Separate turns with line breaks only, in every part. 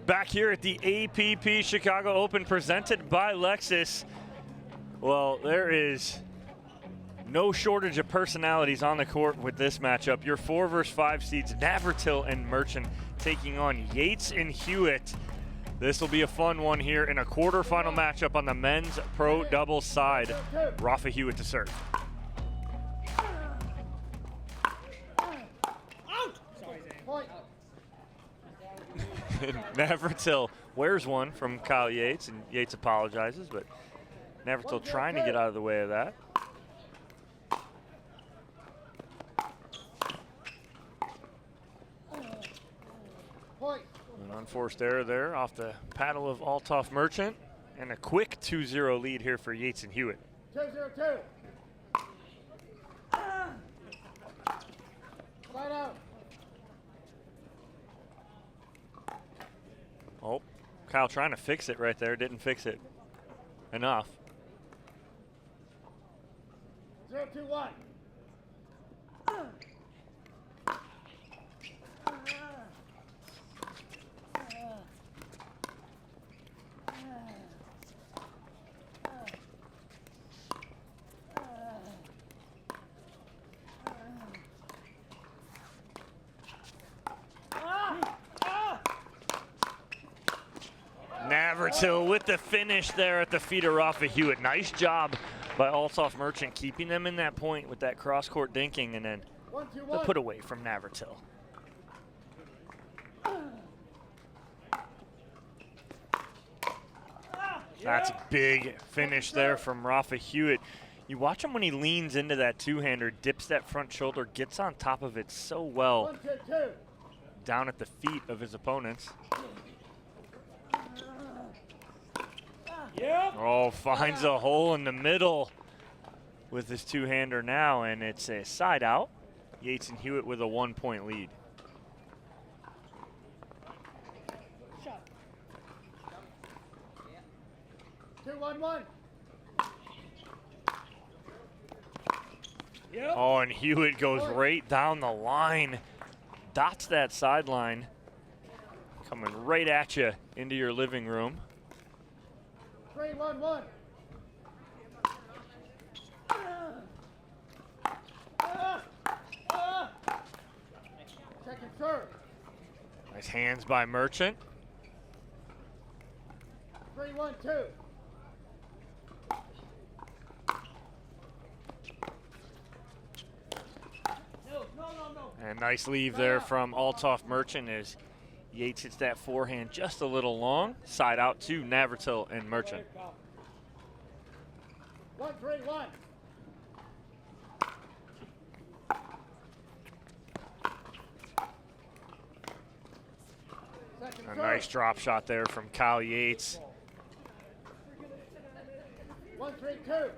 Back here at the APP Chicago Open presented by Lexus. Well, there is no shortage of personalities on the court with this matchup. Your 4 versus 5 seeds, Navratil and Merchant, taking on Yates and Hewett. This will be a fun one here in a quarterfinal matchup on the men's pro doubles side. Rafa Hewett to serve. Navratil wears one from Kyle Yates, and Yates apologizes, but Navratil trying to get out of the way of that. An unforced error there off the paddle of Althoff Merchant, and a quick 2-0 lead here for Yates and Hewett.
2-0-2. Slide out.
Oh, Kyle trying to fix it right there. Didn't fix it enough.
0-2-1.
Navratil with the finish there at the feet of Rafa Hewett. Nice job by Althoff Merchant keeping them in that point with that cross-court dinking, and then the put away from Navratil. That's a big finish there from Rafa Hewett. You watch him when he leans into that two-hander, dips that front shoulder, gets on top of it so well down at the feet of his opponents. Oh, finds a hole in the middle with his two-hander now, and it's a side out. Yates and Hewett with a 1-point lead.
Shot. 2-1-1.
Oh, and Hewett goes right down the line, dots that sideline, coming right at you into your living room.
3-1-1. Second serve.
Nice hands by Merchant.
3-1-2.
And nice leave there from Althoff Merchant as Yates hits that forehand just a little long. Side out to Navratil and Merchant.
1-3-1.
A nice drop shot there from Kyle Yates.
1-3-2.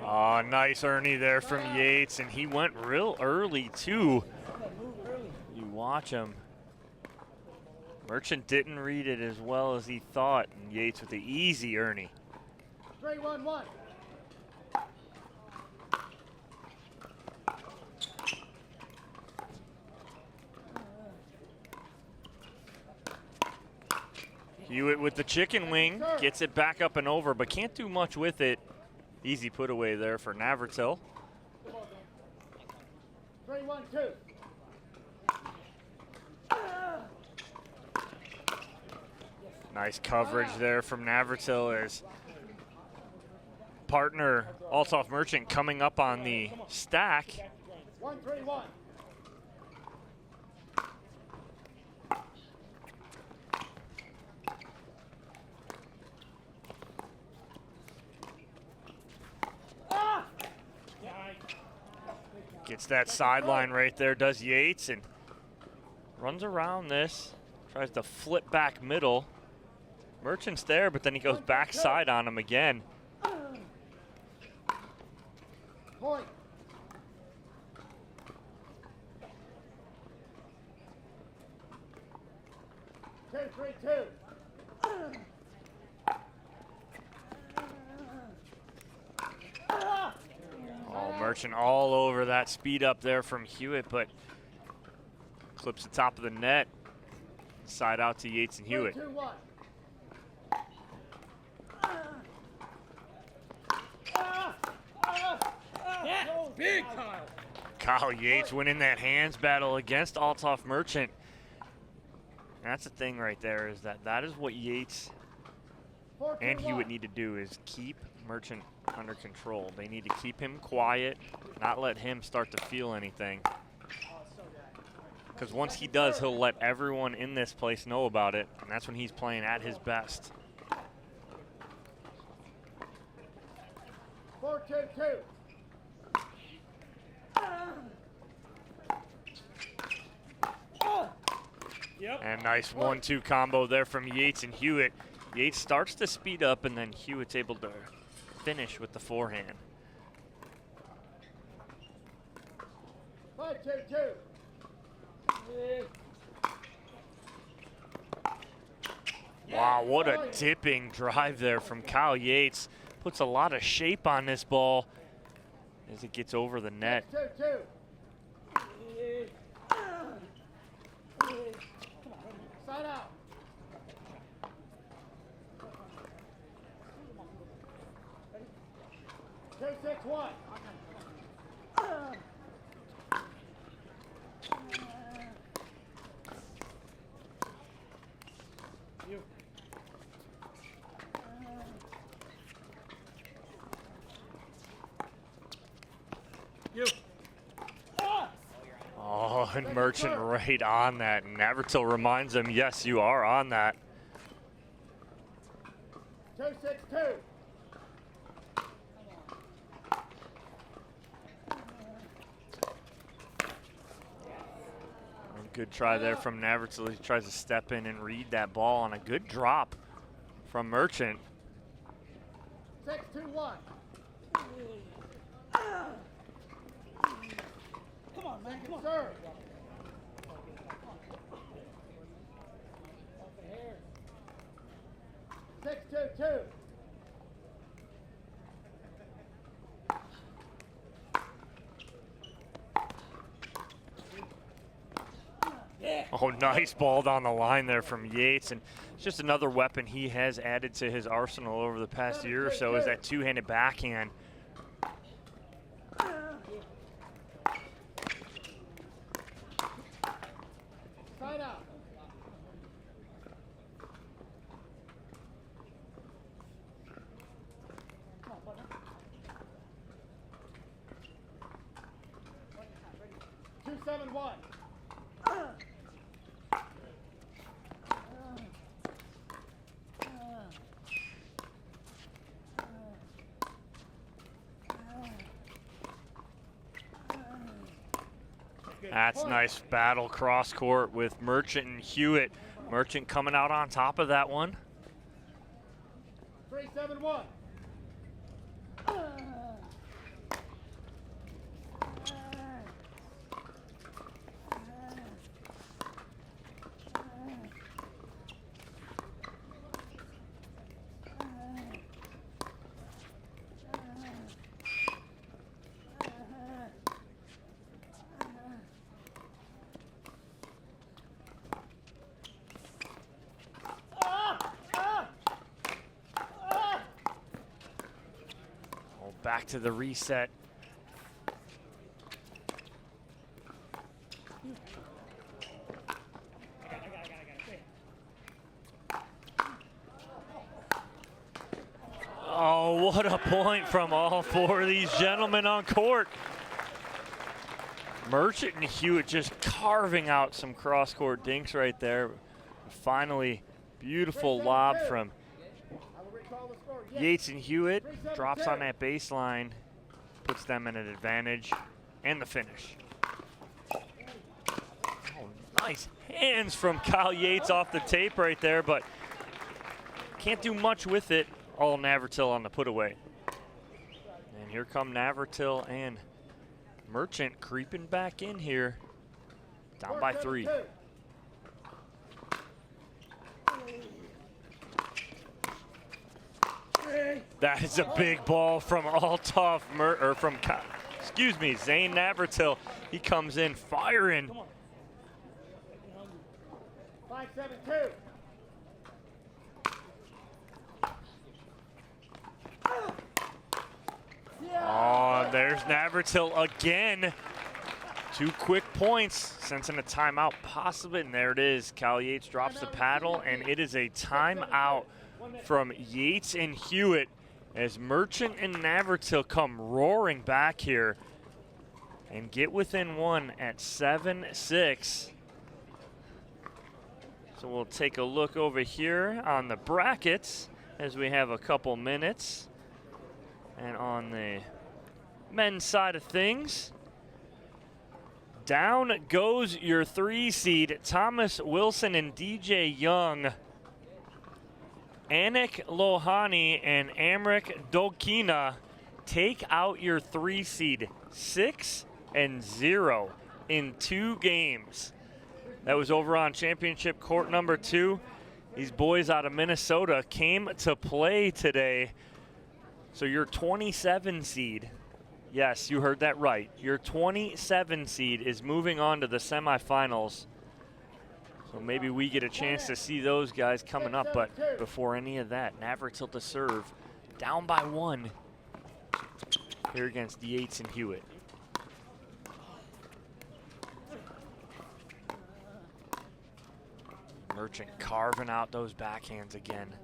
Oh, nice Ernie there from Yates, and he went real early too. You watch him. Merchant didn't read it as well as he thought, and Yates with the easy Ernie.
3-1-1.
Hewett with the chicken wing, gets it back up and over, but can't do much with it. Easy put away there for Navratil.
3-1-2.
Nice coverage there from Navratil as partner Althoff Merchant coming up on the stack.
1-3-1.
Gets that sideline right there, does Yates, and runs around this. Tries to flip back middle. Merchant's there, but then he goes backside on him again.
Point. 2-3-2.
Merchant all over that speed up there from Hewett, but clips the top of the net. Side out to Yates and Hewett.
3-2-1.
Big time.
Kyle Yates winning that hands battle against Althoff Merchant. And that's the thing right there, is that is what Yates and Hewett need to do, is keep Merchant under control. They need to keep him quiet, not let him start to feel anything. Because once he does, he'll let everyone in this place know about it, and that's when he's playing at his best.
4-2-2.
Yep.
And nice 1-2 combo there from Yates and Hewett. Yates starts to speed up, and then Hewitt's able to finish with the forehand.
5-2-2.
Wow, what a dipping drive there from Kyle Yates. Puts a lot of shape on this ball as it gets over the net.
2-2. Side out. Two, 6-1.
You.
Oh, and Merchant right on that. And Navratil reminds him, yes, you are on that.
2-6-2.
Good try there from Navratil. He tries to step in and read that ball on a good drop from Merchant.
6-2-1.
Come on, man. Come on.
Serve. Six, 2-2.
Oh, nice ball down the line there from Yates. And it's just another weapon he has added to his arsenal over the past year or so, is that two-handed backhand.
Side out. Two, 7-1.
That's nice battle cross court with Merchant and Hewett. Merchant coming out on top of that one.
3-7-1.
Back to the reset. Oh, what a point from all four of these gentlemen on court. Merchant and Hewett just carving out some cross-court dinks right there. Finally, beautiful lob from Yates and Hewett. Drops on that baseline, puts them in an advantage, and the finish. Oh, nice hands from Kyle Yates off the tape right there, but can't do much with it. All Navratil on the put away. And here come Navratil and Merchant creeping back in here. Down by 3. That is a big ball from excuse me, Zane Navratil. He comes in firing.
5-7-2.
Oh, there's Navratil again. 2 quick points, sensing a timeout possibly, and there it is. Cal Yates drops the paddle, and it is a timeout from Yates and Hewett as Merchant and Navratil come roaring back here and get within 1 at 7-6. So we'll take a look over here on the brackets as we have a couple minutes. And on the men's side of things, down goes your 3 seed, Thomas Wilson and DJ Young. Anik Lohani and Amrik Dolkina take out your 3 seed, 6-0 in 2 games. That was over on championship court number 2. These boys out of Minnesota came to play today. So your 27 seed, yes, you heard that right. Your 27 seed is moving on to the semifinals. So maybe we get a chance to see those guys coming up. But before any of that, Navratil to serve, down by 1 here against Yates and Hewett. Merchant carving out those backhands again.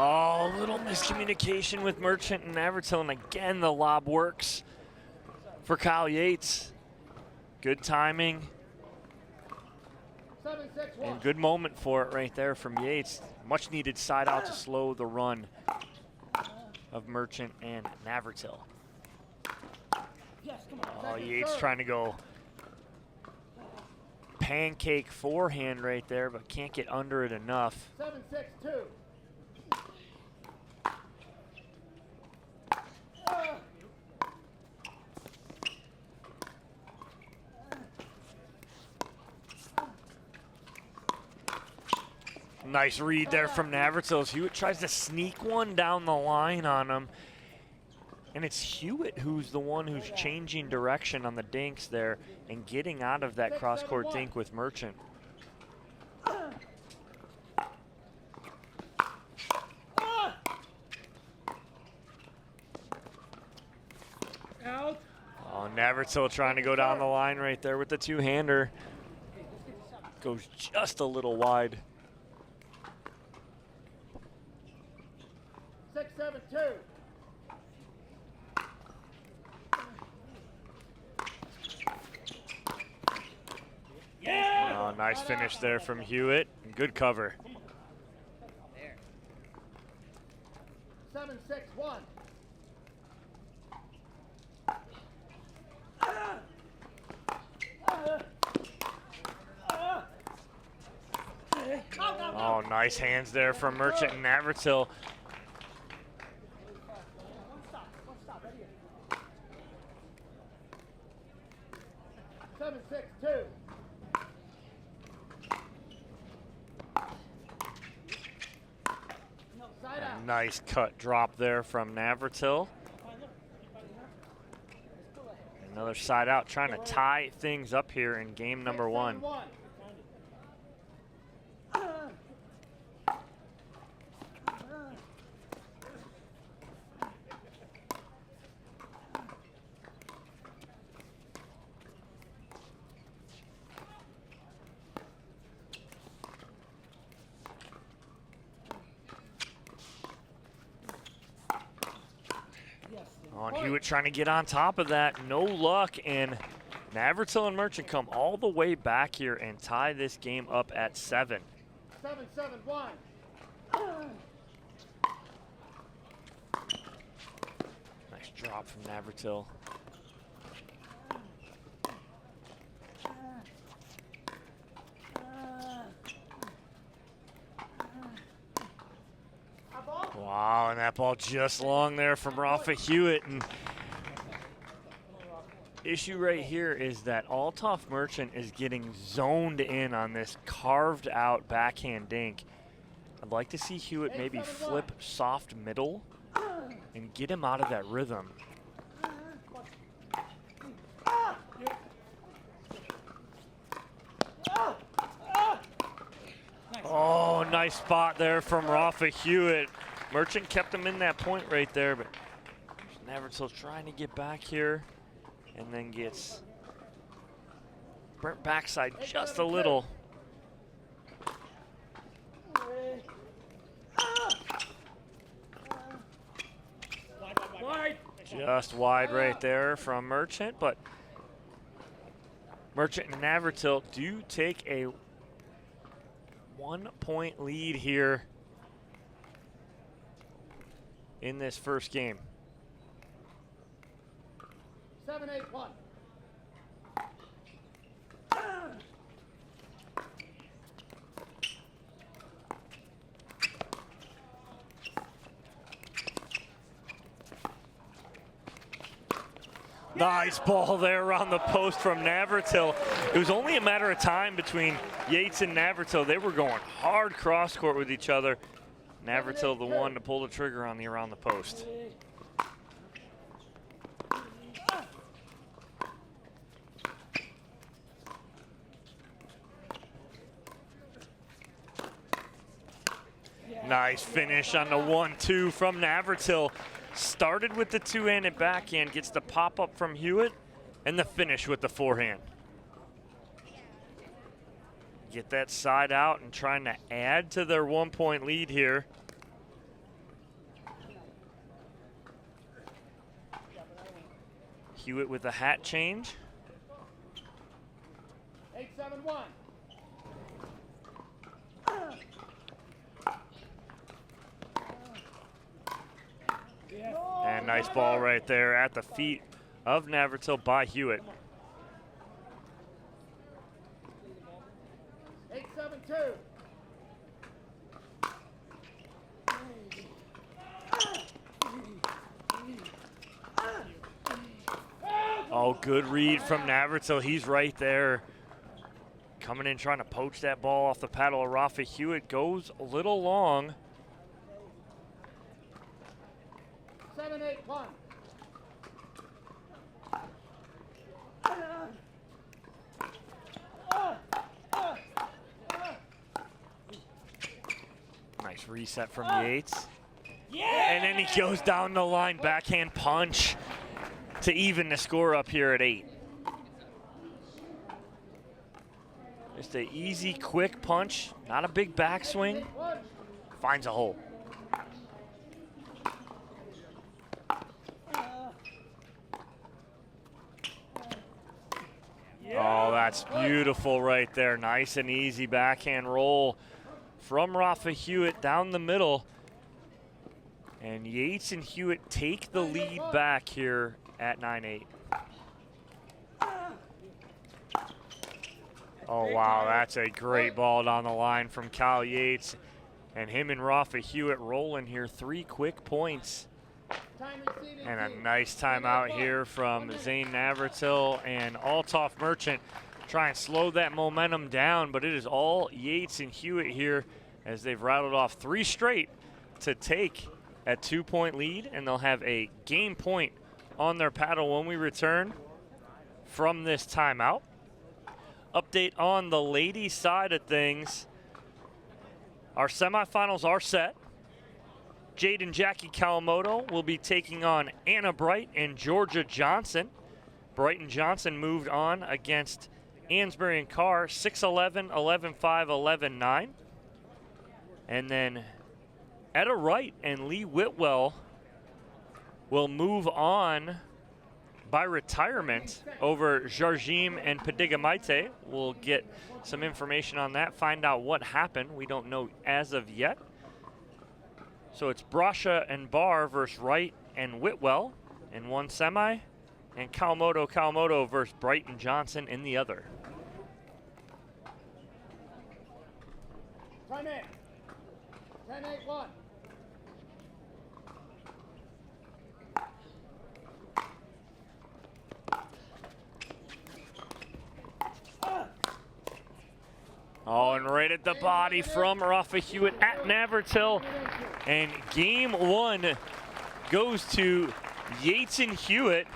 Oh, a little miscommunication with Merchant and Navratil, and again the lob works for Kyle Yates. Good timing.
7-6-1.
And good moment for it right there from Yates. Much needed side out to slow the run of Merchant and Navratil. Oh, Yates trying to go pancake forehand right there, but can't get under it enough.
7-6-2.
Nice read there from Navratil as Hewett tries to sneak one down the line on him. And it's Hewett who's the one who's changing direction on the dinks there and getting out of that cross-court dink with Merchant.
Out.
Oh, Navratil trying to go down the line right there with the two-hander. Goes just a little wide.
6-7-2.
Oh, nice finish there from Hewett. Good cover.
7-6-1.
Oh, nice hands there from Merchant and Navratil.
7-6-2. Side out.
Nice cut drop there from Navratil. Another side out, trying to tie things up here in game number 1.
6-7-1.
On Hewett trying to get on top of that, no luck, and Navratil and Merchant come all the way back here and tie this game up at 7.
7-7-1.
Nice drop from Navratil. Wow, and that ball just long there from Rafa Hewett. And issue right here is that Althoff Merchant is getting zoned in on this carved out backhand dink. I'd like to see Hewett maybe flip soft middle and get him out of that rhythm. Oh, nice spot there from Rafa Hewett. Merchant kept him in that point right there, but Navratil trying to get back here and then gets burnt backside just a little. Just wide right there from Merchant, but Merchant and Navratil do take a 1-point lead here in this first game.
7-8-1.
Nice ball there around the post from Navratil. It was only a matter of time between Yates and Navratil. They were going hard cross court with each other. Navratil the one to pull the trigger on the around the post. Nice finish on the 1-2 from Navratil. Started with the two-handed backhand, gets the pop-up from Hewett, and the finish with the forehand. Get that side out and trying to add to their 1-point lead here. Hewett with a hat change.
8-7-1.
And nice ball right there at the feet of Navratil by Hewett.
8-7-2.
Oh, good read from Navratil. He's right there. Coming in trying to poach that ball off the paddle of Rafa Hewett. Goes a little long.
7-8-1.
Nice reset from Yates. And then he goes down the line, backhand punch to even the score up here at 8. Just an easy, quick punch, not a big backswing. Finds a hole. Oh, that's beautiful right there. Nice and easy backhand roll from Rafa Hewett down the middle. And Yates and Hewett take the lead back here at 9-8. Oh, wow, that's a great ball down the line from Kyle Yates. And him and Rafa Hewett rolling here, 3 quick points. And a nice timeout here from Zane Navratil and Althoff Merchant. Try and slow that momentum down, but it is all Yates and Hewett here as they've rattled off 3 straight to take a 2-point lead, and they'll have a game point on their paddle when we return from this timeout. Update on the ladies' side of things. Our semifinals are set. Jade and Jackie Kawamoto will be taking on Anna Bright and Georgia Johnson. Bright and Johnson moved on against Ansbury and Carr, 6-11, 11-5, 11-9. And then Etta Wright and Lee Whitwell will move on by retirement over Jarjim and Padiga-Maite. We'll get some information on that, find out what happened. We don't know as of yet. So it's Brasha and Barr versus Wright and Whitwell in one semi, and Kawamoto versus Bright and Johnson in the other.
Time in. 10-8-1.
the body from Rafa Hewett at Navratil. And game one goes to Yates and Hewett.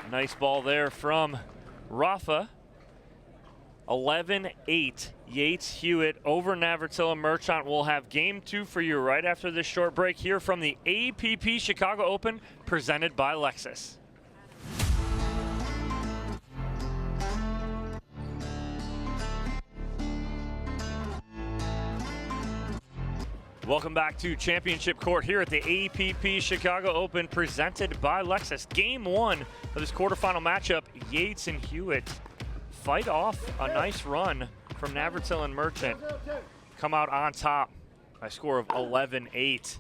Nice ball there from Rafa. 11-8, Yates, Hewett over Navratil and Merchant. We'll have game two for you right after this short break here from the APP Chicago Open presented by Lexus. Welcome back to Championship Court here at the APP Chicago Open presented by Lexus. Game one of this quarterfinal matchup, Yates and Hewett fight off a nice run from Navratil and Merchant. Come out on top by a score of 11-8.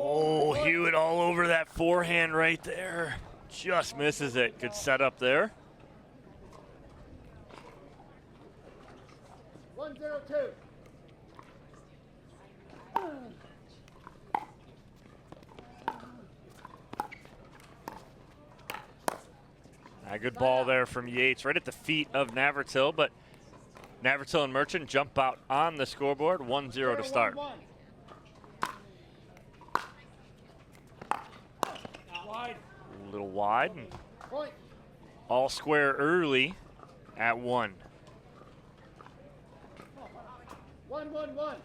Oh, Hewett all over that forehand right there. Just misses it. Good setup there.
1-0-2.
A good ball there from Yates right at the feet of Navratil, but Navratil and Merchant jump out on the scoreboard. 1-0 to start.
Wide.
A little wide. And
Point.
all square early at 1.
1-1-1.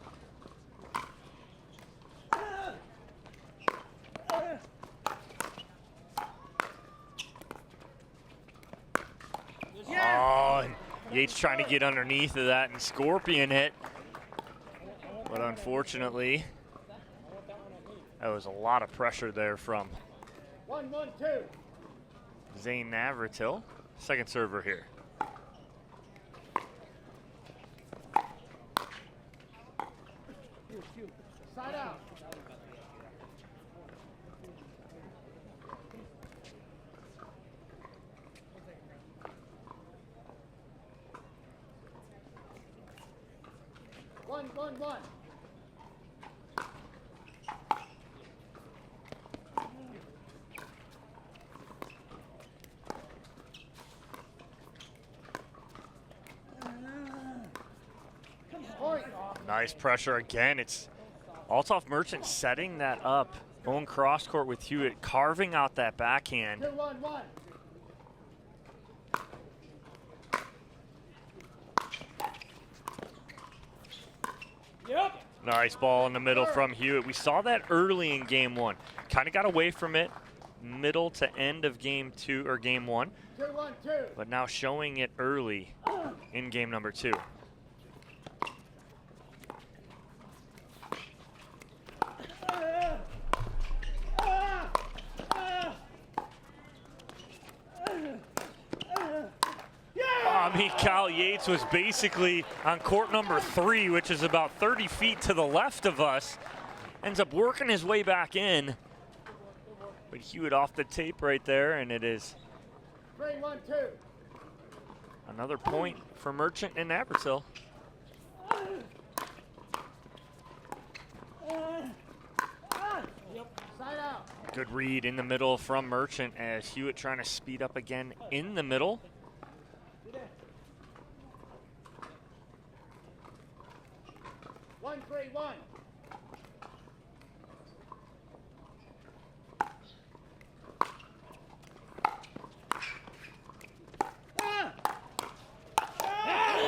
Oh, and Yates trying to get underneath of that and scorpion hit. But unfortunately, that was a lot of pressure there from
1-1-2.
Zane Navratil. Second server here.
Side out. One. Point.
Nice pressure again. It's Althoff Merchant setting that up. Own cross court with Hewett, carving out that backhand.
2-1-1.
Yep.
Nice ball in the middle from Hewett. We saw that early in game one. Kind of got away from it middle to end of game two or game one,
2-1-2.
but now showing it early in game number two. I mean, Kyle Yates was basically on court number 3, which is about 30 feet to the left of us. Ends up working his way back in. But Hewett off the tape right there, and it is
3-1-2.
another point for Merchant and Navratil.
Side out.
Good read in the middle from Merchant as Hewett trying to speed up again in the middle.
One, 3-1.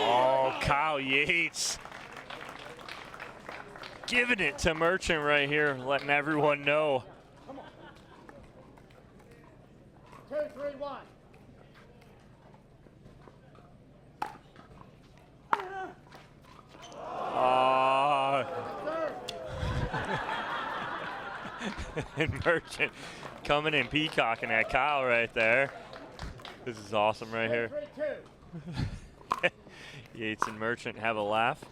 Oh, Kyle Yates giving it to Merchant right here, letting everyone know.
2-3-1.
And Merchant coming in peacocking at Kyle right there. This is awesome right here.
3-2.
Yates and Merchant have a laugh.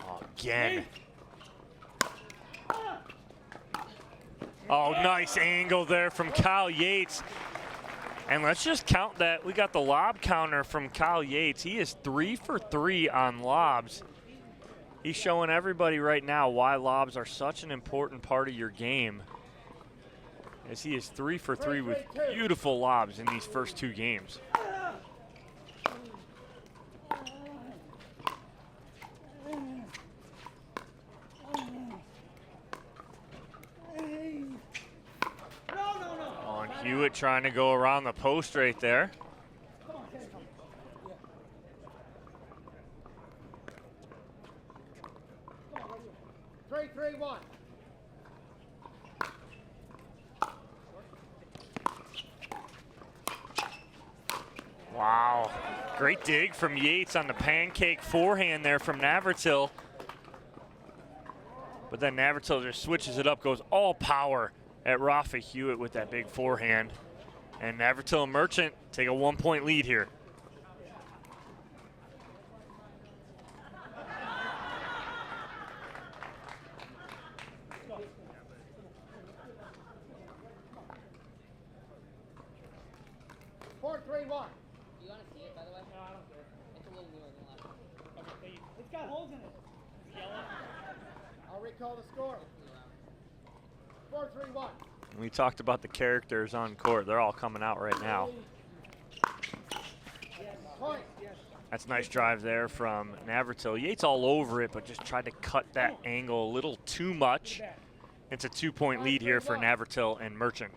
Oh, again. Oh, nice angle there from Kyle Yates. And let's just count that. We got the lob counter from Kyle Yates. He is 3 for 3 on lobs. He's showing everybody right now why lobs are such an important part of your game, as he is 3 for 3 with beautiful lobs in these first 2 games. Oh, and Hewett trying to go around the post right there.
3-3-1.
Wow, great dig from Yates on the pancake forehand there from Navratil. But then Navratil just switches it up, goes all power at Rafa Hewett with that big forehand. And Navratil and Merchant take a 1-point lead here.
Got holes in it. Yellow.
I'll recall the score. 4-3-1.
We talked about the characters on court. They're all coming out right now.
Point.
That's a nice drive there from Navratil. Yates all over it, but just tried to cut that angle a little too much. It's a 2-point lead here for Navratil and Merchant.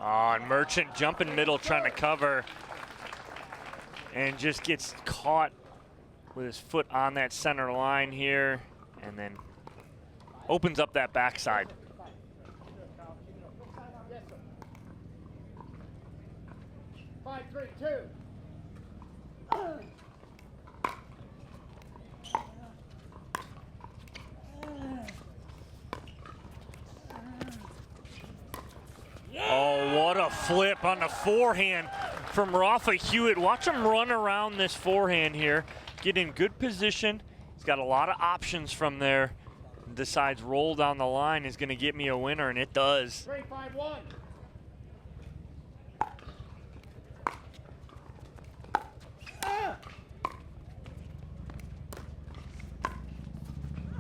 Oh, and Merchant jumping middle trying to cover and just gets caught with his foot on that center line here and then opens up that backside.
Yes, sir. 5-3-2.
Oh, what a flip on the forehand from Rafa Hewett. Watch him run around this forehand here, get in good position. He's got a lot of options from there. Decides roll down the line is going to get me a winner, and it does.
3-5-1.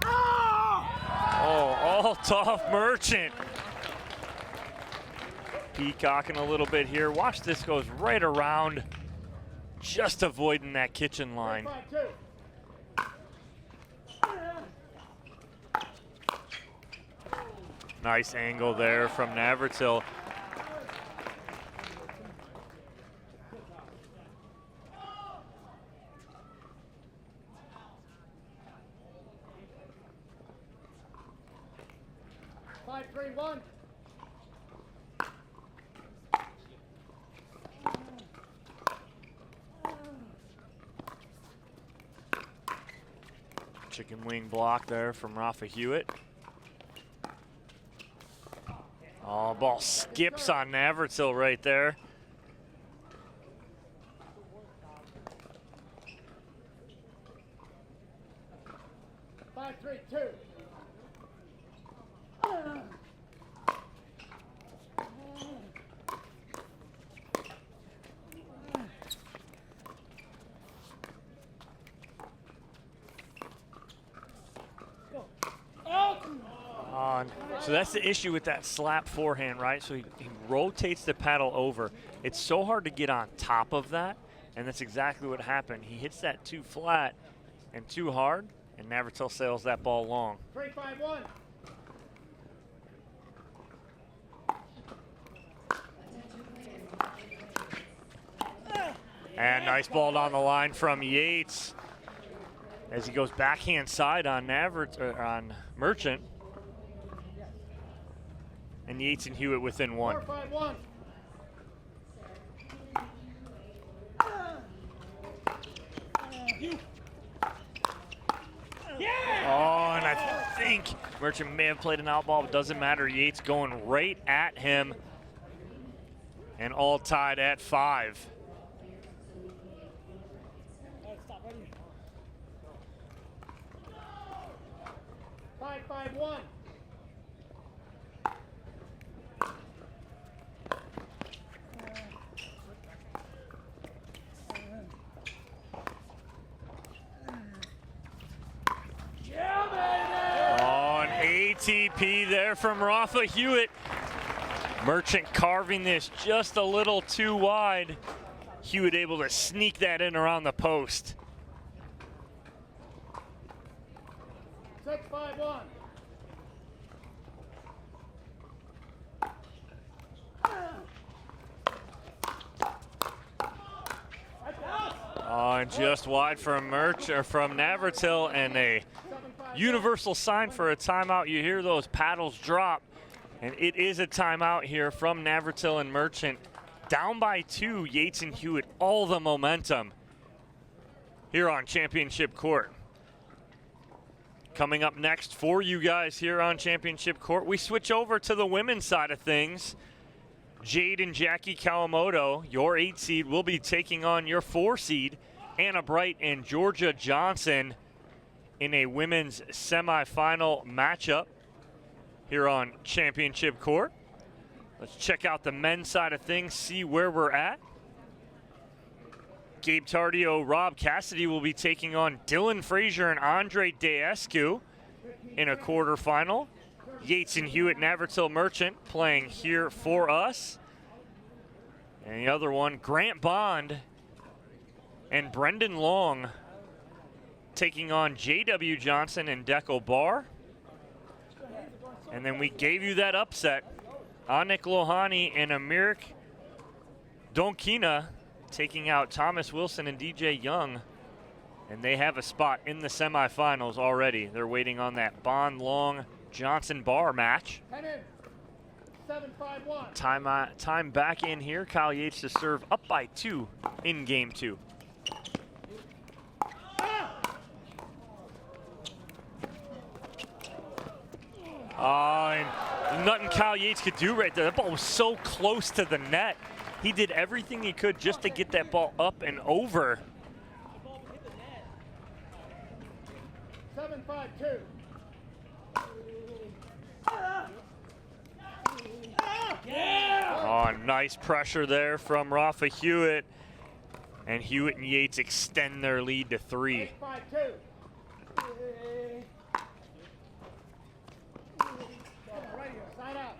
Oh, all tough Merchant. Peacocking a little bit here. Watch this, goes right around, just avoiding that kitchen line.
3-5-2.
Nice angle there from Navratil.
Five, 3-1.
Chicken wing block there from Rafa Hewett. Oh, ball skips on Navratil right there.
Five, 3-2.
So that's the issue with that slap forehand, right? So he rotates the paddle over. It's so hard to get on top of that, and that's exactly what happened. He hits that too flat and too hard, and Navratil sails that ball long.
3-5-1.
And nice ball down the line from Yates as he goes backhand side on on Merchant. And Yates and Hewett within one.
4-5-1.
Oh, and I think Merchant may have played an out ball, but doesn't matter. Yates going right at him. And all tied at 5.
5-5-1.
Oh, an ATP there from Rafa Hewett. Merchant carving this just a little too wide. Hewett able to sneak that in around the post.
6-5-1.
Oh, and just wide from from Navratil, and a universal sign for a timeout. You hear those paddles drop, and it is a timeout here from Navratil and Merchant. Down by 2, Yates and Hewett, all the momentum here on Championship Court. Coming up next for you guys here on Championship Court, we switch over to the women's side of things. Jade and Jackie Kawamoto, your 8 seed, will be taking on your 4 seed, Anna Bright and Georgia Johnson, in a women's semifinal matchup here on Championship Court. Let's check out the men's side of things, see where we're at. Gabe Tardio, Rob Cassidy will be taking on Dylan Frazier and Andre Deescu in a quarterfinal. Yates and Hewett, Navratil Merchant playing here for us. And the other one, Grant Bond and Brendan Long taking on JW Johnson and Deco Barr. And then we gave you that upset. Anik Lohani and Amirik Donkina taking out Thomas Wilson and DJ Young. And they have a spot in the semifinals already. They're waiting on that Bond Long Johnson Barr match.
10 in. 7-5-1.
Time back in here. Kyle Yates to serve up by 2 in game 2. And nothing Kyle Yates could do right there. That ball was so close to the net. He did everything he could just to get that ball up and over.
7-5-2.
Oh, nice pressure there from Rafa Hewett. And Hewett and Yates extend their lead to 3.
8-5-2. Side out.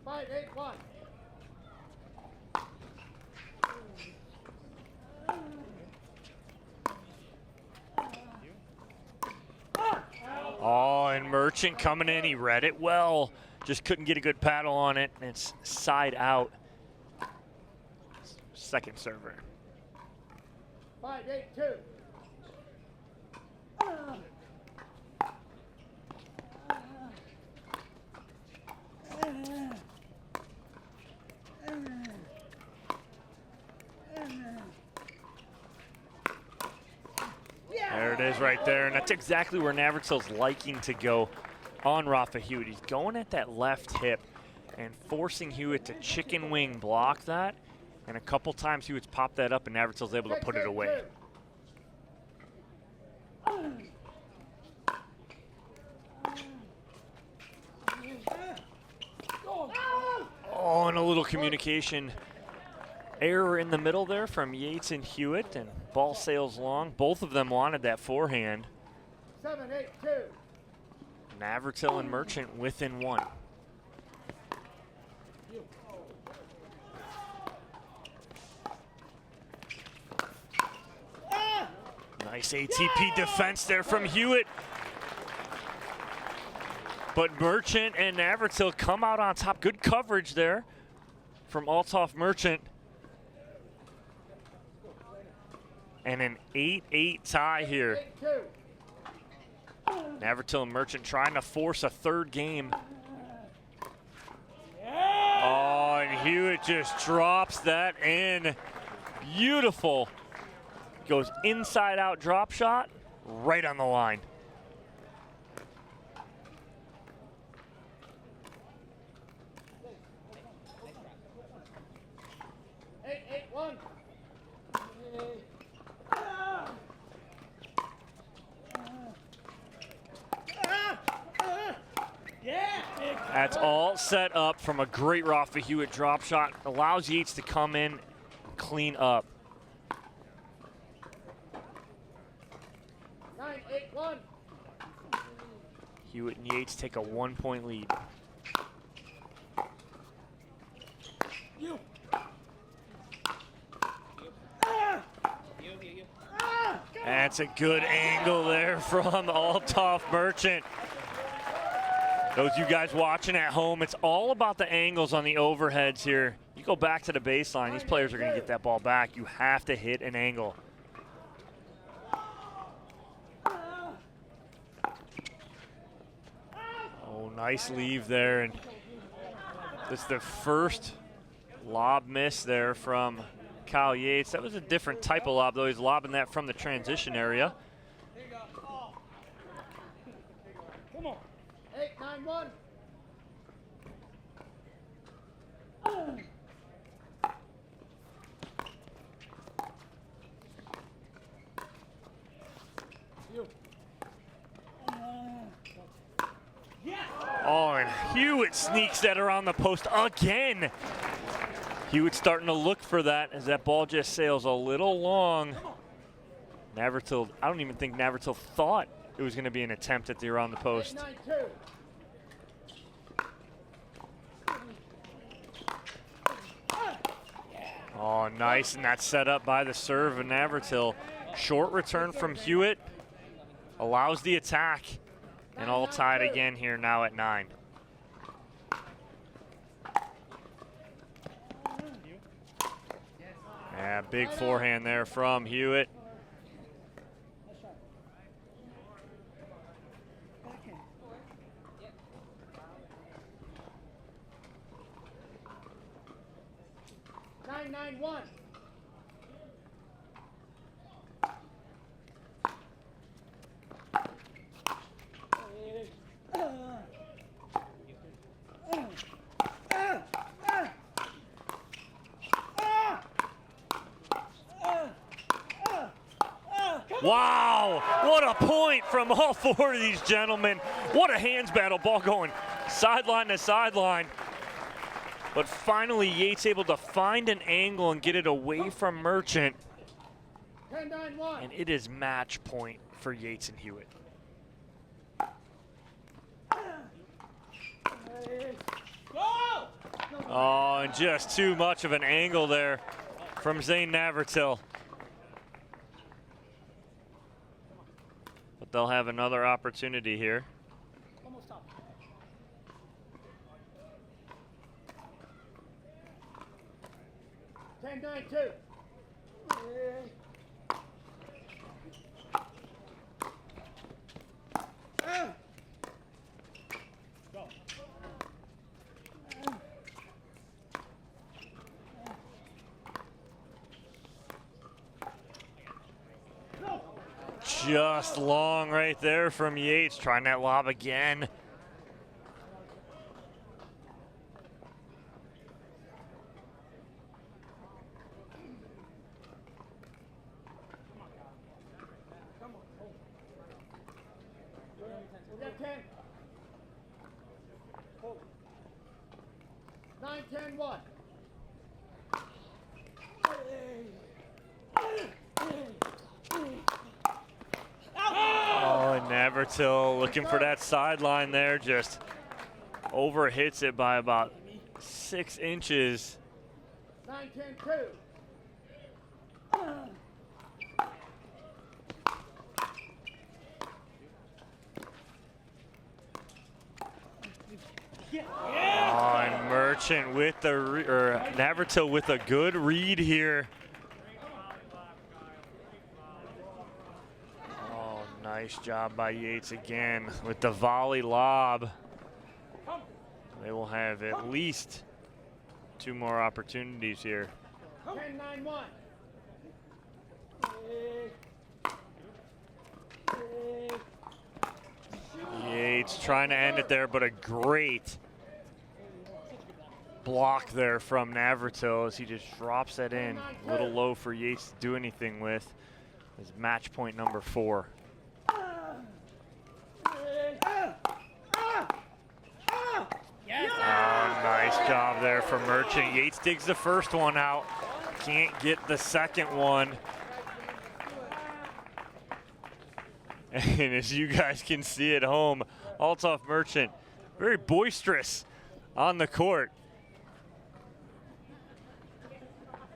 5-8-1.
Oh, and Merchant coming in. He read it well. Just couldn't get a good paddle on it. And it's side out. Second server.
5-8-2.
There it is right there, and that's exactly where Navratil's liking to go on Rafa Hewett. He's going at that left hip and forcing Hewett to chicken wing block that, and a couple times Hewett's popped that up and Navratil's able to put it away. Oh, and a little communication error in the middle there from Yates and Hewett, and ball sails long. Both of them wanted that forehand.
7-8-2.
Navratil and Merchant within 1. Nice ATP defense there from Hewett. But Merchant and Navratil come out on top. Good coverage there from Althoff Merchant. And an 8-8 tie here.
8-2.
Navratil and Merchant trying to force a third game. Oh, and Hewett just drops that in. Beautiful. Goes inside out drop shot, right on the line. That's all set up from a great Rafa Hewett drop shot. Allows Yates to come in, clean up.
9-8-1.
Hewett and Yates take a 1-point lead. That's a good angle there from Althoff Merchant. Those of you guys watching at home, it's all about the angles on the overheads here. You go back to the baseline, these players are going to get that ball back. You have to hit an angle. Oh, nice leave there. And this is the first lob miss there from Kyle Yates. That was a different type of lob, though. He's lobbing that from the transition area.
Come on. 8-9-1.
Oh, and Hewett sneaks that around the post again. Hewett's starting to look for that as that ball just sails a little long. Navratil, I don't even think Navratil thought it was going to be an attempt at the around the post.
8-9-2.
Oh, nice, and that's set up by the serve of Navratil. Short return from Hewett allows the attack, and all tied again here now at 9. Yeah, big forehand there from Hewett.
Nine, 9-1.
Wow, what a point from all 4 of these gentlemen. What a hands battle, ball going sideline to sideline. But finally, Yates able to find an angle and get it away from Merchant.
10-9-1.
And it is match point for Yates and Hewett. Oh, and just too much of an angle there from Zane Navratil. But they'll have another opportunity here.
10-9-2.
Just long right there from Yates, trying that lob again.
We got 10. 9-10-1.
Oh, and Navratil looking for that sideline there, just over hits it by about 6 inches.
9-10-2.
Oh, and Merchant with the, Navratil with a good read here. Oh, nice job by Yates again with the volley lob. They will have at least 2 more opportunities here.
10-9-1.
Yates trying to end it there, but a great block there from Navratil as he just drops that in. A little low for Yates to do anything with. Is match point number 4. job there from Merchant. Yates digs the first one out. Can't get the second one. And as you guys can see at home, Althoff Merchant, very boisterous on the court.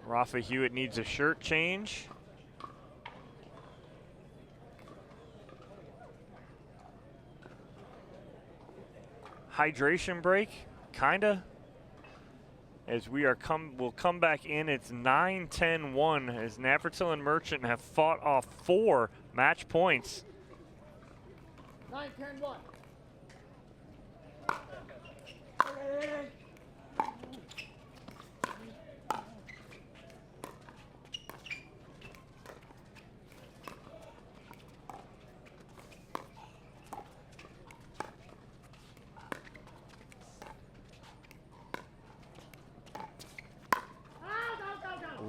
Rafa Hewett needs a shirt change. Hydration break, kinda. As we'll come back in. It's 9-10-1 as Navratil and Merchant have fought off 4 match points.
9-10-1.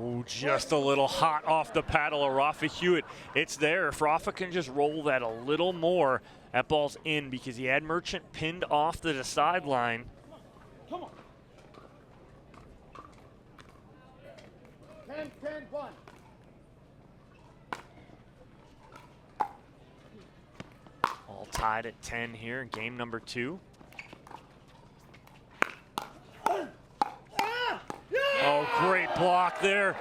Ooh, just a little hot off the paddle of Rafa Hewett. It's there. If Rafa can just roll that a little more, that ball's in because he had Merchant pinned off the sideline.
Come on. 10-10-1.
All tied at 10 here in game number 2. Oh, great block there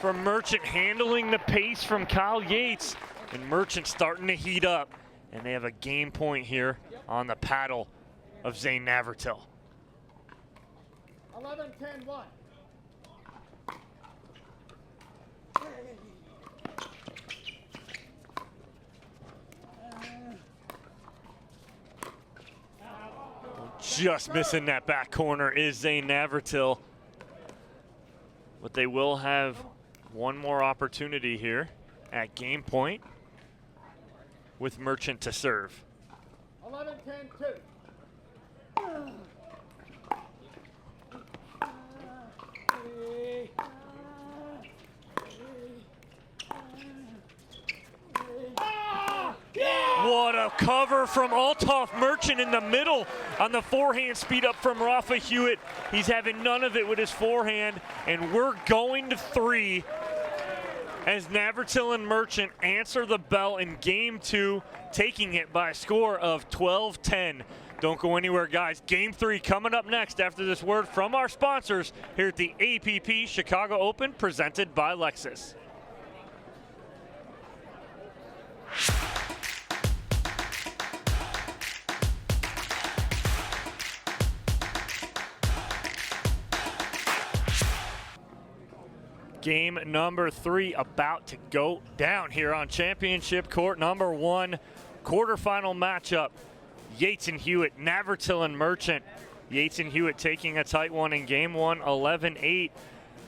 from Merchant, handling the pace from Kyle Yates. And Merchant starting to heat up. And they have a game point here on the paddle of Zane Navratil.
11-10-1.
Just missing that back corner is Zane Navratil. But they will have one more opportunity here at game point with Merchant to serve.
11-10-2.
What a cover from Althoff Merchant in the middle on the forehand speed up from Rafa Hewett. He's having none of it with his forehand, and we're going to 3 as Navratil and Merchant answer the bell in game 2, taking it by a score of 12-10. Don't go anywhere, guys. Game 3 coming up next after this word from our sponsors here at the APP Chicago Open, presented by Lexus. Game number 3 about to go down here on championship court number 1. Quarterfinal matchup, Yates and Hewett, Navratil and Merchant. Yates and Hewett taking a tight one in game 1, 11-8.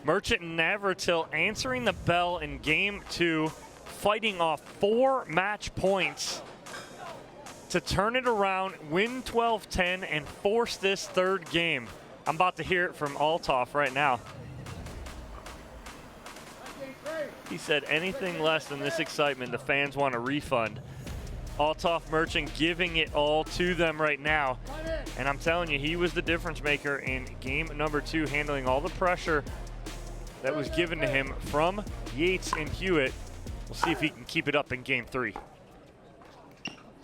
Merchant and Navratil answering the bell in game 2, fighting off 4 match points to turn it around, win 12-10, and force this 3rd game. I'm about to hear it from Althoff right now. He said anything less than this excitement, the fans want a refund. Althoff Merchant giving it all to them right now. And I'm telling you, he was the difference maker in game number 2, handling all the pressure that was given to him from Yates and Hewett. We'll see if he can keep it up in game 3.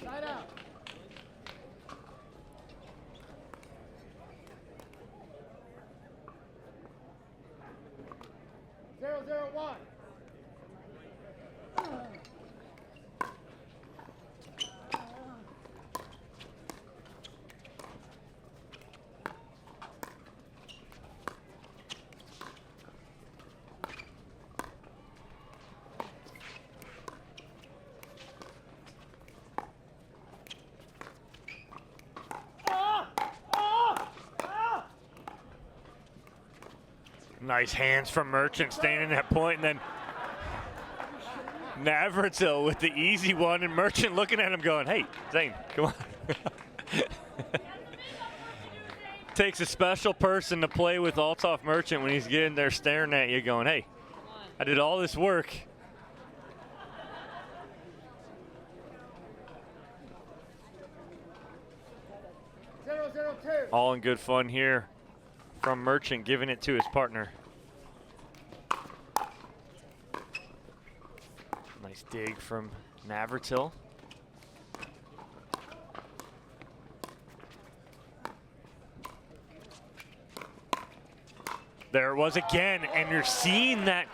Side out. 0-0-1.
Nice hands from Merchant staying in that point, and then Navratil with the easy one, and Merchant looking at him going, hey, Zane, come on. Takes a special person to play with Althoff Merchant when he's getting there staring at you going, hey, I did all this work. All in good fun here from Merchant, giving it to his partner. Nice dig from Navratil. There it was again, and you're seeing that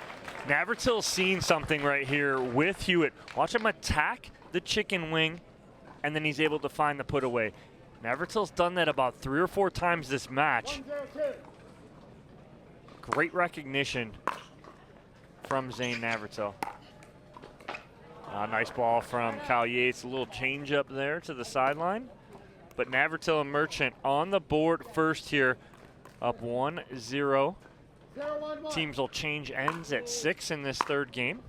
Navratil's seeing something right here with Hewett. Watch him attack the chicken wing, and then he's able to find the put away. Navratil's done that about 3 or 4 times this match.
102.
Great recognition from Zane Navratil. Nice ball from Kyle Yates. A little change up there to the sideline. But Navratil and Merchant on the board first here, up 1-0.
0-1-1.
Teams will change ends at 6 in this third game.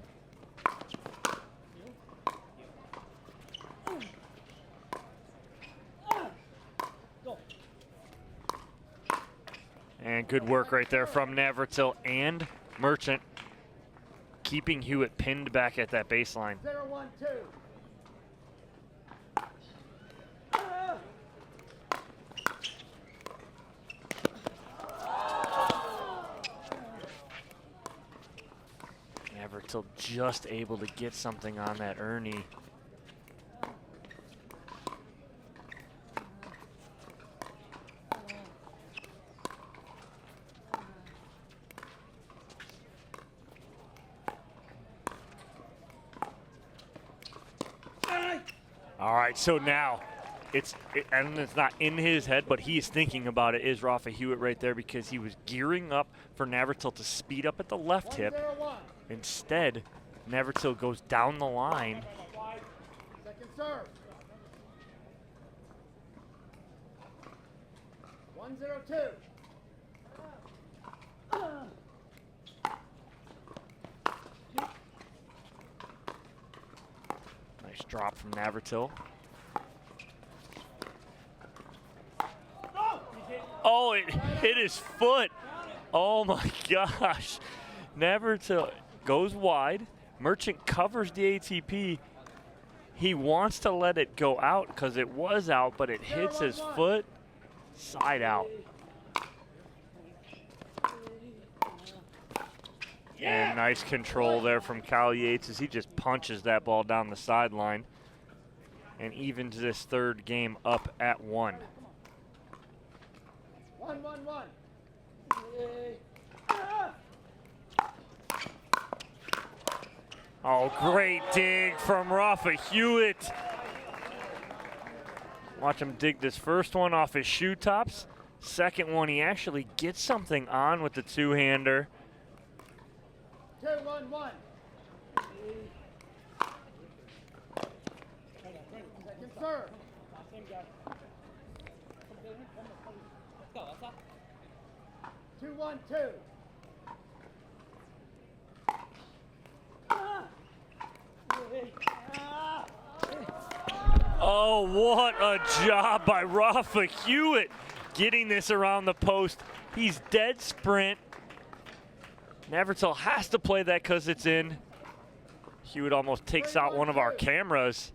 And good work right there from Navratil and Merchant, keeping Hewett pinned back at that baseline.
0-1-2.
Navratil just able to get something on that Ernie. All right, so now and it's not in his head, but he's thinking about it, is Rafa Hewett right there, because he was gearing up for Navratil to speed up at the left hip.
1-0-1.
Instead, Navratil goes down the line.
Second serve. 1-0-2.
Nice drop from Navratil. Oh, it hit his foot. Oh my gosh. Navratil goes wide. Merchant covers the ATP. He wants to let it go out because it was out, but it hits his foot. Side out. And nice control there from Kyle Yates as he just punches that ball down the sideline and evens this third game up at 1.
1-1-1.
Oh, great dig from Rafa Hewett. Watch him dig this first one off his shoe tops. Second one, he actually gets something on with the two-hander.
2-1-1. Second serve. 2-1-2.
Oh, what a job by Rafa Hewett getting this around the post. He's dead sprint. Navratil has to play that because it's in. Hewett almost takes out one of our cameras.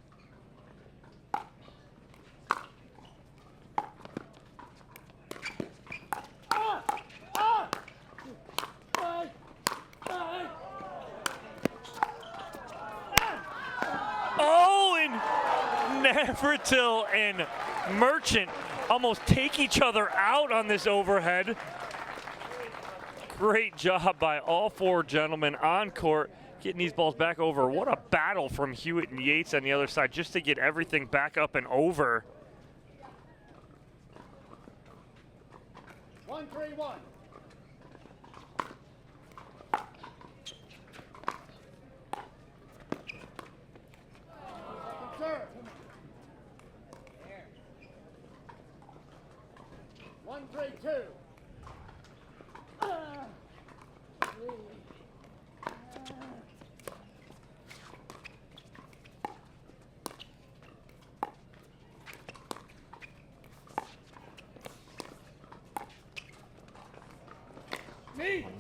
Oh, and Navratil and Merchant almost take each other out on this overhead. Great job by all 4 gentlemen on court, getting these balls back over. What a battle from Hewett and Yates on the other side just to get everything back up and over.
1-3-1. Second serve. 1-3-2.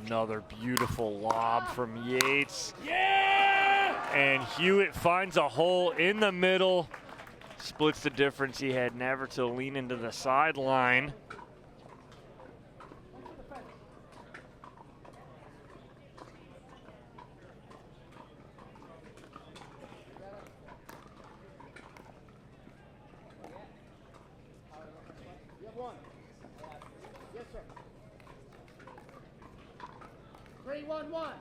Another beautiful lob from Yates. Yeah! And Hewett finds a hole in the middle. Splits the difference. He had Navratil lean into the sideline.
3-1-1.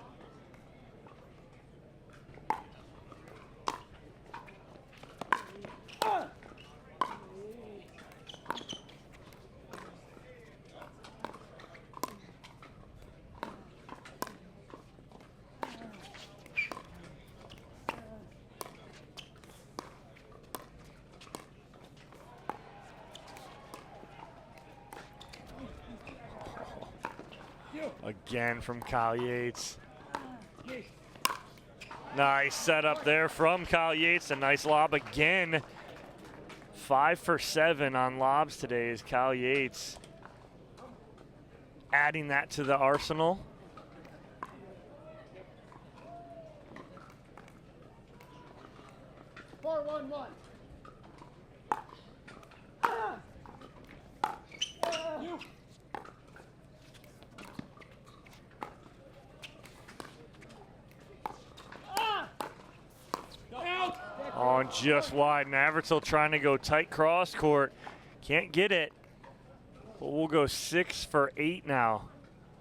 Again from Kyle Yates. Nice setup there from Kyle Yates. A nice lob again. 5 for 7 on lobs today is Kyle Yates. Adding that to the arsenal.
Four, 1-1.
On just wide. Navratil trying to go tight cross court. Can't get it. But we'll go 6 for 8 now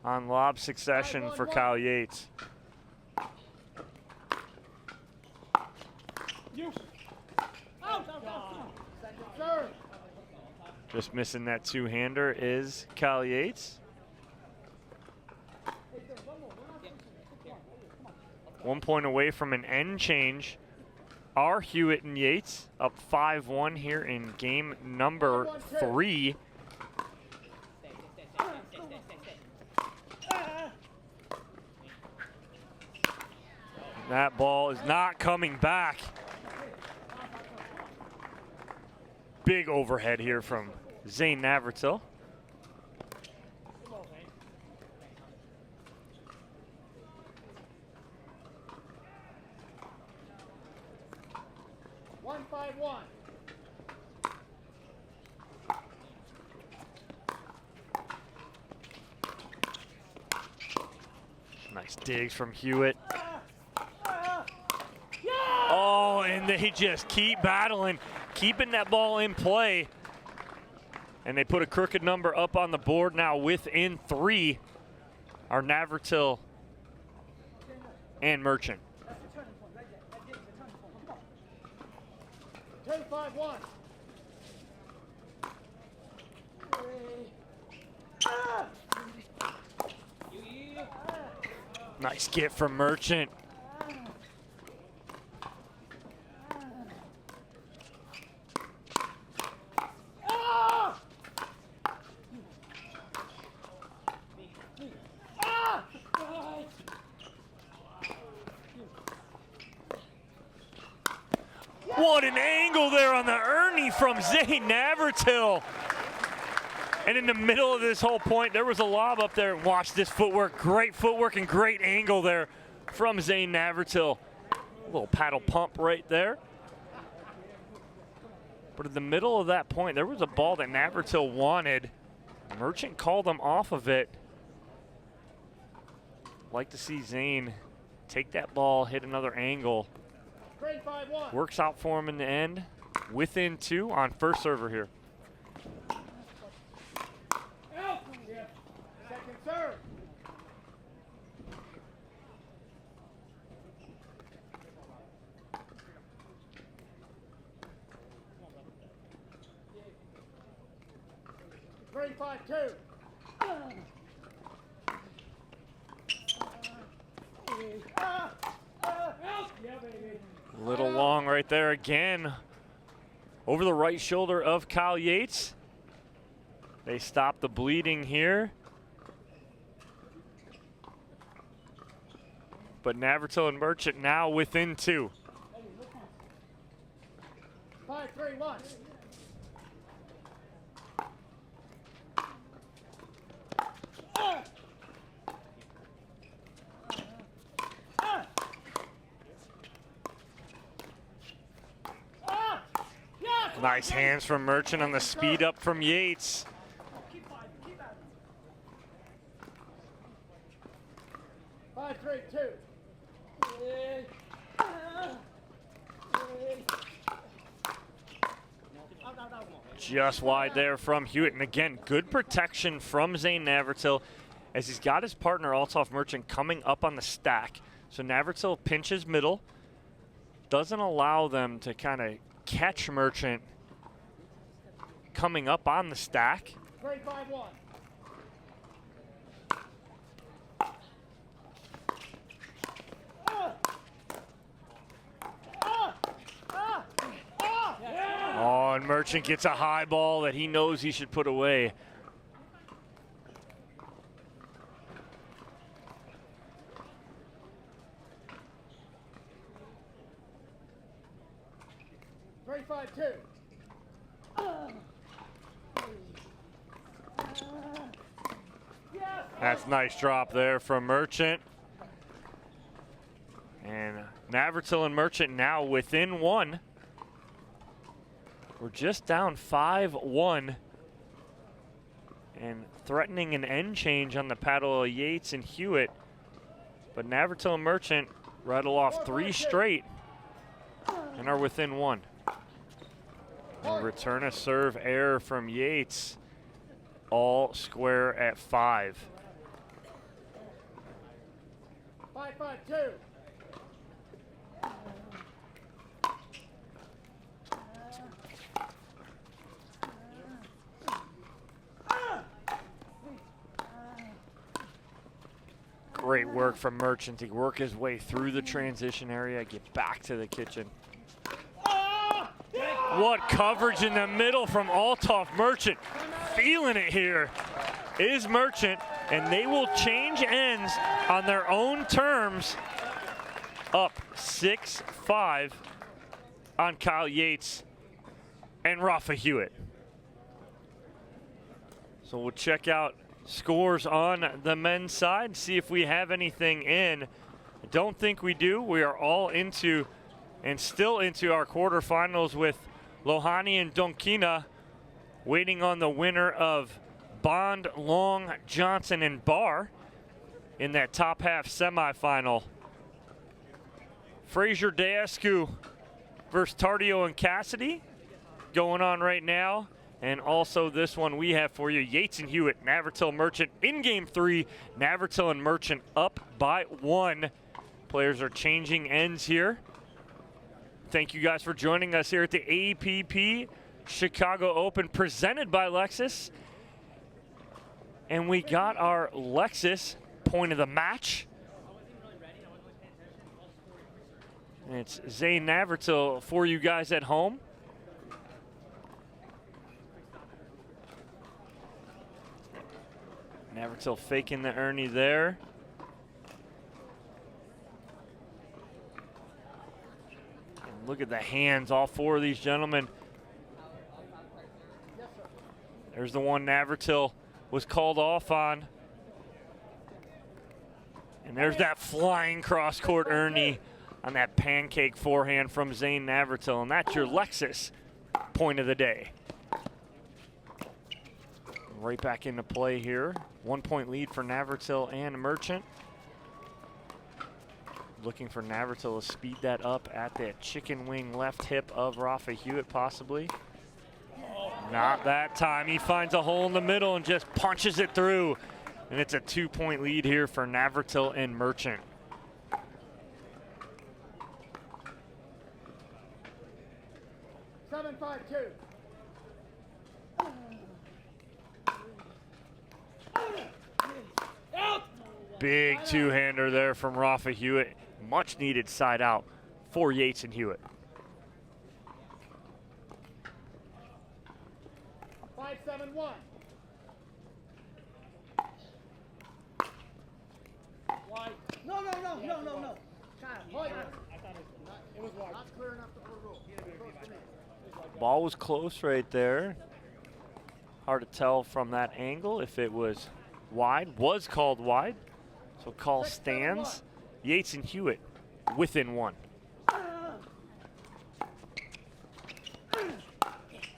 on lob succession for Kyle Yates.
Second serve.
Just missing that two-hander is Kyle Yates. 1 point away from an end change are Hewett and Yates, up 5-1 here in game number 3. That ball is not coming back. Big overhead here from Zane Navratil.
One, 5-1.
Nice digs from Hewett. Oh, and they just keep battling, keeping that ball in play. And they put a crooked number up on the board now within 3 are Navratil and Merchant.
2-5-1.
Nice get from Merchant. What an angle there on the Ernie from Zane Navratil. And in the middle of this whole point, there was a lob up there. Watch this footwork, great footwork and great angle there from Zane Navratil. A little paddle pump right there. But in the middle of that point, there was a ball that Navratil wanted. Merchant called him off of it. Like to see Zane take that ball, hit another angle.
3-5-1.
Works out for him in the end. Within 2 on first server here.
Second serve. Three, 5-2.
Little long right there again. Over the right shoulder of Kyle Yates. They stop the bleeding here. But Navratil and Merchant now within 2.
5-3-1.
Nice hands from Merchant on the speed up from Yates.
Five, 3-2.
Just wide there from Hewett. And again, good protection from Zane Navratil. as he's got his partner, Althoff Merchant, coming up on the stack. So Navratil pinches middle, doesn't allow them to kind of catch Merchant coming up on the stack.
3-5-1.
Oh, and Merchant gets a high ball that he knows he should put away. That's nice drop there from Merchant. And Navratil and Merchant now within one. We're just down 5-1 and threatening an end change on the paddle of Yates and Hewett. But Navratil and Merchant rattle off 3 straight and are within one. And return a serve error from Yates, all square at 5.
5-5-2.
Great work from Merchant to work his way through the transition area, get back to the kitchen. What coverage in the middle from Althoff. Merchant feeling it here is Merchant, and they will change ends on their own terms. Up 6-5 on Kyle Yates and Rafa Hewett. So we'll check out scores on the men's side, see if we have anything in. I don't think we do. We are all into and still into our quarterfinals with Lohani and Donkina waiting on the winner of Bond, Long, Johnson, and Barr in that top half semifinal. Fraser Deescu versus Tardio and Cassidy going on right now. And also this one we have for you, Yates and Hewett, Navratil Merchant in game 3. Navratil and Merchant up by 1. Players are changing ends here. Thank you guys for joining us here at the APP Chicago Open presented by Lexus. And we got our Lexus point of the match. And it's Zane Navratil for you guys at home. Navratil faking the Ernie there. And look at the hands, all 4 of these gentlemen. There's the one Navratil was called off on. And there's that flying cross-court Ernie on that pancake forehand from Zane Navratil. And that's your Lexus point of the day. Right back into play here. 1-point lead for Navratil and Merchant. Looking for Navratil to speed that up at that chicken wing left hip of Rafa Hewett possibly. Not that time. He finds a hole in the middle and just punches it through. And it's a 2-point lead here for Navratil and Merchant.
Seven, 5-2.
Big two-hander there from Rafa Hewett. Much needed side out for Yates and Hewett.
5-7-1. Wide.
No. Kyle.
Wide. It was wide. Not clear enough to put a rule.
Ball was close right there. Hard to tell from that angle if it was wide. Was called wide. So call stands. Yates and Hewett within 1.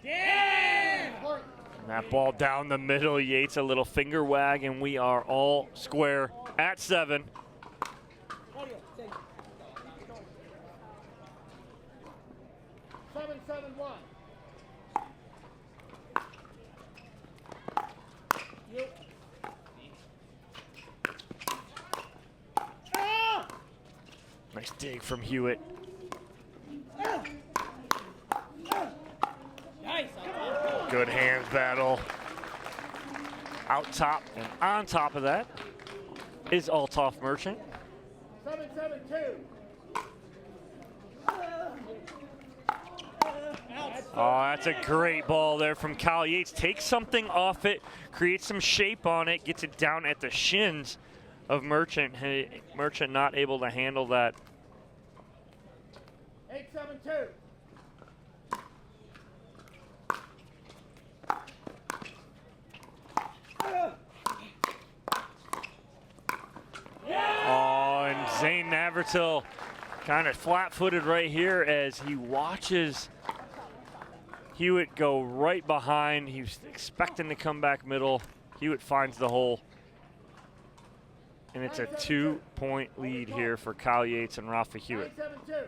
Damn!
And that ball down the middle. Yates a little finger wag, and we are all square at 7.
7-7-1.
Nice dig from Hewett.
Nice.
Good hands battle. Out top and on top of that is Althoff Merchant.
7-7-2.
Oh, that's a great ball there from Kyle Yates. Takes something off it, creates some shape on it, gets it down at the shins of Merchant. Hey, Merchant not able to handle that.
8-7-2.
Oh, and Zane Navratil kind of flat-footed right here as he watches Hewett go right behind. He was expecting to come back middle. Hewett finds the hole. And it's a 2-point lead here for Kyle Yates and Rafa Hewett.
9-7-2.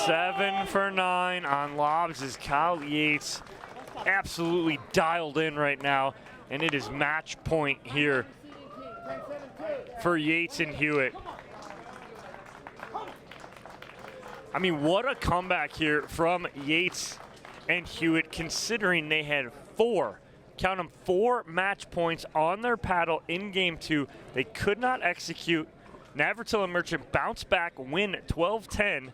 Seven for 9 on lobs as Kyle Yates absolutely dialed in right now, and it is match point here for Yates and Hewett. I mean, what a comeback here from Yates and Hewett, considering they had count them, 4 match points on their paddle in game 2. They could not execute. Navratil and Merchant bounce back, win 12-10.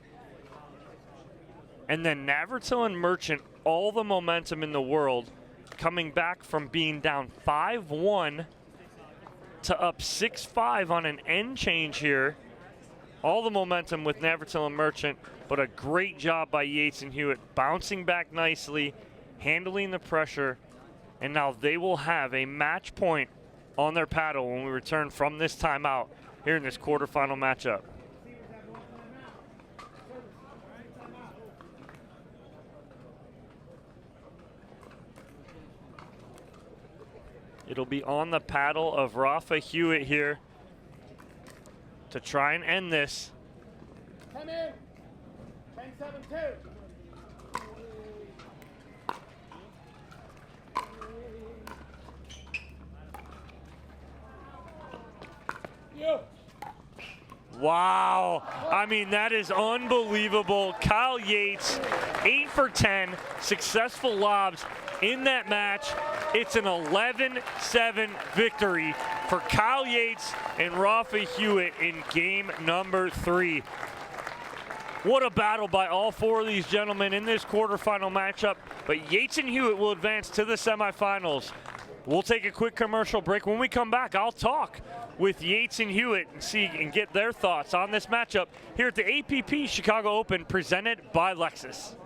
And then Navratil and Merchant, all the momentum in the world, coming back from being down 5-1 to up 6-5 on an end change here. All the momentum with Navratil and Merchant, but a great job by Yates and Hewett, bouncing back nicely, handling the pressure, and now they will have a match point on their paddle when we return from this timeout here in this quarterfinal matchup. It'll be on the paddle of Rafa Hewett here to try and end this.
Come in. 10-7-2.
Wow, I mean, that is unbelievable. Kyle Yates, 8 for 10, successful lobs in that match. It's an 11-7 victory for Kyle Yates and Rafa Hewett in game number 3. What a battle by all 4 of these gentlemen in this quarterfinal matchup, but Yates and Hewett will advance to the semifinals. We'll take a quick commercial break. When we come back, I'll talk with Yates and Hewett and get their thoughts on this matchup here at the APP Chicago Open presented by Lexus.